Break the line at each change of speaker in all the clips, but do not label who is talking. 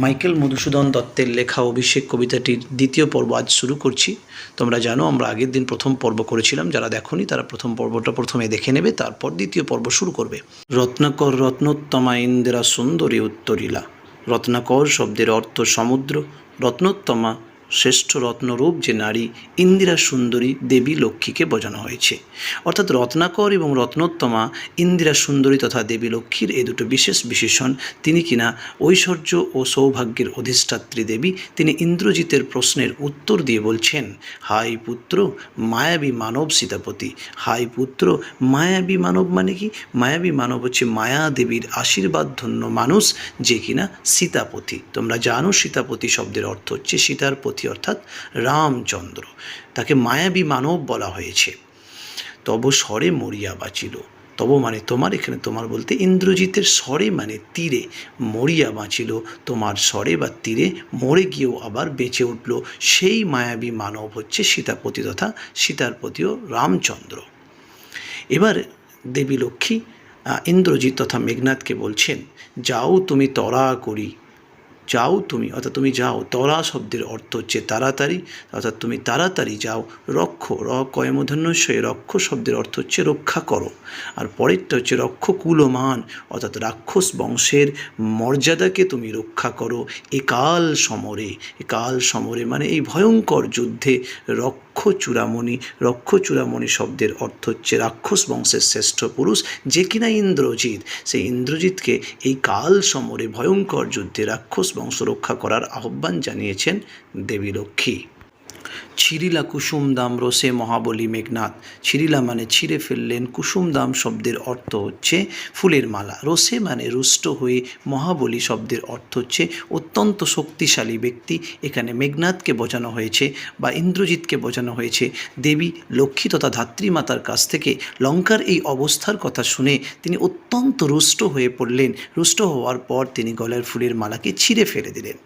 Michael Madhusudan দত্তের লেখা অভিষেক কবিতাটির দ্বিতীয় পর্ব আজ শুরু করছি। তোমরা জানো আমরা আগের দিন প্রথম পর্ব করেছিলাম, যারা দেখোনি তারা প্রথম পর্বটা প্রথমে দেখে নেবে, তারপর দ্বিতীয় পর্ব শুরু করবে। রত্নাকর রত্নোত্তমা ইন্দিরা সুন্দরী উত্তরীলা। রত্নাকর শব্দের অর্থ সমুদ্র, রত্নোত্তমা শ্রেষ্ঠ রত্নরূপ যে নারী ইন্দিরা সুন্দরী দেবী লক্ষ্মীকে বোঝানো হয়েছে। অর্থাৎ রত্নাকর এবং রত্নোত্তমা ইন্দিরা সুন্দরী তথা দেবী লক্ষ্মীর এই দুটো বিশেষ বিশেষণ। তিনি কিনা ঐশ্বর্য ও সৌভাগ্যের অধিষ্ঠাত্রী দেবী। তিনি ইন্দ্রজিতের প্রশ্নের উত্তর দিয়ে বলছেন, হাই পুত্র মায়াবী মানব সীতাপতি। হাই পুত্র মায়াবী মানব মানে কি? মায়াবী মানব হচ্ছে মায়া দেবীর আশীর্বাদ ধন্য মানুষ, যে কিনা সীতাপতি। তোমরা জানো সীতাপতি শব্দের অর্থ হচ্ছে সীতার পতি অর্থাৎ রামচন্দ্র। তাকে মায়াবী মানব বলা হয়েছে। তব স্বরে মরিয়া বাঁচিল। তব মানে তোমার, এখানে তোমার বলতে ইন্দ্রজিতের স্বরে মানে তীরে, মরিয়া বাঁচিল তোমার স্বরে বা তীরে মরে গিয়েও আবার বেঁচে উঠল সেই মায়াবী মানব হচ্ছে সীতাপতি তথা সীতার পতিও রামচন্দ্র। এবার দেবী লক্ষ্মী ইন্দ্রজিৎ তথা মেঘনাথকে বলছেন, যাও তুমি তরা করি। যাও তুমি অর্থাৎ তুমি যাও। তরা শব্দের অর্থ হচ্ছে তাড়াতাড়ি, অর্থাৎ তুমি তাড়াতাড়ি যাও। রক্ষ কয়মূর্ধন্যস্বয়ে রক্ষ শব্দের অর্থ হচ্ছে রক্ষা করো। আর পরেরটা হচ্ছে রক্ষ কুলমান, অর্থাৎ রাক্ষস বংশের মর্যাদাকে তুমি রক্ষা করো একাল সমরে। একাল সমরে মানে এই ভয়ঙ্কর যুদ্ধে। রক্ষ চূড়ামণি শব্দের অর্থ হচ্ছে রাক্ষস বংশের শ্রেষ্ঠ পুরুষ যে কিনা ইন্দ্রজিৎ। সেই ইন্দ্রজিৎকে এই কাল সমরে ভয়ঙ্কর যুদ্ধে রাক্ষস বংশ রক্ষা করার আহ্বান জানিয়েছেন দেবী লক্ষ্মী। ছিরিলা কুসুম দাম রসে মহাবলী মেঘনাথ। ছিরিলা মানে ছিঁড়ে ফেললেন, কুসুম দাম শব্দের অর্থ হচ্ছে ফুলের মালা, রসে মানে রুষ্ট হয়ে, মহাবলী শব্দের অর্থ হচ্ছে অত্যন্ত শক্তিশালী ব্যক্তি। এখানে মেঘনাথকে বোঝানো হয়েছে বা ইন্দ্রজিৎকে বোঝানো হয়েছে। দেবী লক্ষ্মী তথা ধাত্রীমাতার কাছ থেকে লঙ্কার এই অবস্থার কথা শুনে তিনি অত্যন্ত রুষ্ট হয়ে পড়লেন। রুষ্ট হওয়ার পর তিনি গলার ফুলের মালাকে ছিঁড়ে ফেলে দিলেন।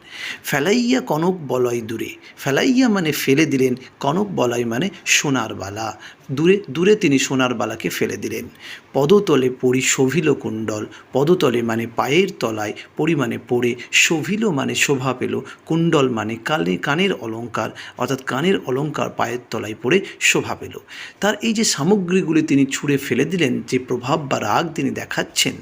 ফেলাইয়া কনক বলয় দূরে। ফেলাইয়া মানে ফেলে দিলেন, কনক বলয় মানে সোনার বালা। দূরে দূরে তিনি সোনার বালাকে ফেলে দিলেন। পদতলে পড়ি শোভিল কুণ্ডল। পদতলে মানে পায়ের তলায়, পড়ি মানে পড়ে, শোভিল মানে শোভা পেল, কুণ্ডল মানে কানের অলঙ্কার, অর্থাৎ কানের অলঙ্কার পায়ের তলায় পড়ে শোভা পেল। তার এই যে সামগ্রীগুলি তিনি ছুঁড়ে ফেলে দিলেন, যে প্রভাব বা রাগ তিনি দেখাচ্ছেন,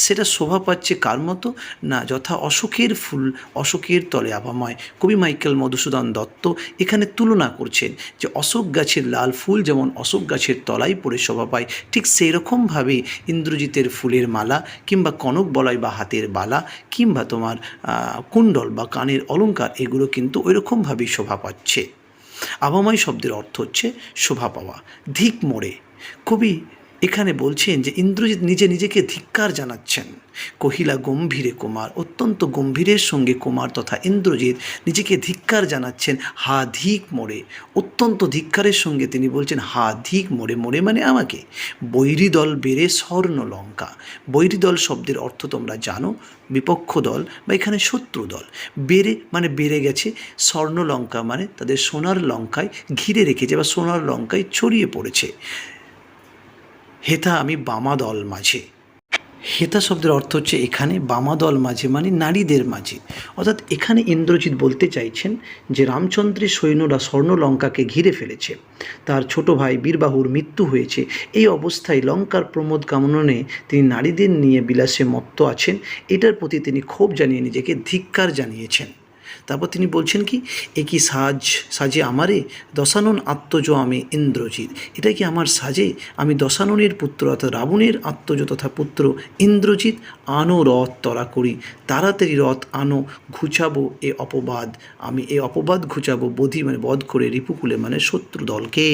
সেটা শোভা পাচ্ছে কার মতো না, যথা অশোকের ফুল অশোকের তলে আভাময়। কবি মাইকেল মধুসূদন দত্ত এখানে তুলনা করছেন যে অশোক গাছের লাল ফুল যেমন অশোক গাছের তলায় পড়ে শোভা পায়, ঠিক সেই রকমভাবে ইন্দ্রজিতের ফুলের মালা কিংবা কনক বলয় বা হাতের বালা কিংবা তোমার কুণ্ডল বা কানের অলঙ্কার, এগুলো কিন্তু ওই রকমভাবেই শোভা পাচ্ছে। আভাময় শব্দের অর্থ হচ্ছে শোভা পাওয়া। ধিক মোড়ে কবি এখানে বলছেন যে ইন্দ্রজিৎ নিজেকে ধিক্কার জানাচ্ছেন। কহিলা গম্ভীরে কুমার, অত্যন্ত গম্ভীরের সঙ্গে কুমার তথা ইন্দ্রজিৎ নিজেকে ধিক্কার জানাচ্ছেন। হা ধিক মোড়ে, অত্যন্ত ধিক্কারের সঙ্গে তিনি বলছেন হা ধিক মোড়ে। মোড়ে মানে আমাকে। বৈরী দল বেড়ে স্বর্ণ লঙ্কা। বৈরী দল শব্দের অর্থ তোমরা জানো, বিপক্ষ দল বা এখানে শত্রু দল। বেড়ে মানে বেড়ে গেছে, স্বর্ণ লঙ্কা মানে তাদের সোনার লঙ্কায় ঘিরে রেখেছে বা সোনার লঙ্কায় ছড়িয়ে পড়েছে। হেথা আমি বামাদল মাঝে। হেতা শব্দের অর্থ হচ্ছে এখানে বামাদল মাঝে মানে নারীদের মাঝে। অর্থাৎ এখানে ইন্দ্রজিৎ বলতে চাইছেন যে রামচন্দ্রের সৈন্যরা স্বর্ণলঙ্কাকে ঘিরে ফেলেছে, তার ছোট ভাই বীরবাহুর মৃত্যু হয়েছে। এই অবস্থায় লঙ্কার প্রমোদ কামনে তিনি নারীদের নিয়ে বিলাসে মত্ত আছেন। এটার প্রতি তিনি ক্ষোভ জানিয়ে নিজেকে ধিক্কার জানিয়েছেন। তারপর তিনি বলছেন কি, এ কি সাজে আমারে দশানন আত্মজ আমি ইন্দ্রজিৎ। এটা কি আমার সাজে? আমি দশাননের পুত্র অর্থাৎ রাবণের আত্মজ তথা পুত্র ইন্দ্রজিৎ। আনো রথ তরা করি, তাড়াতাড়ি রথ আনো, ঘুচাবো এ অপবাদ। আমি এ অপবাদ ঘুচাবো, বধি মানে বধ করে, রিপুকুলে মানে শত্রু দলকে।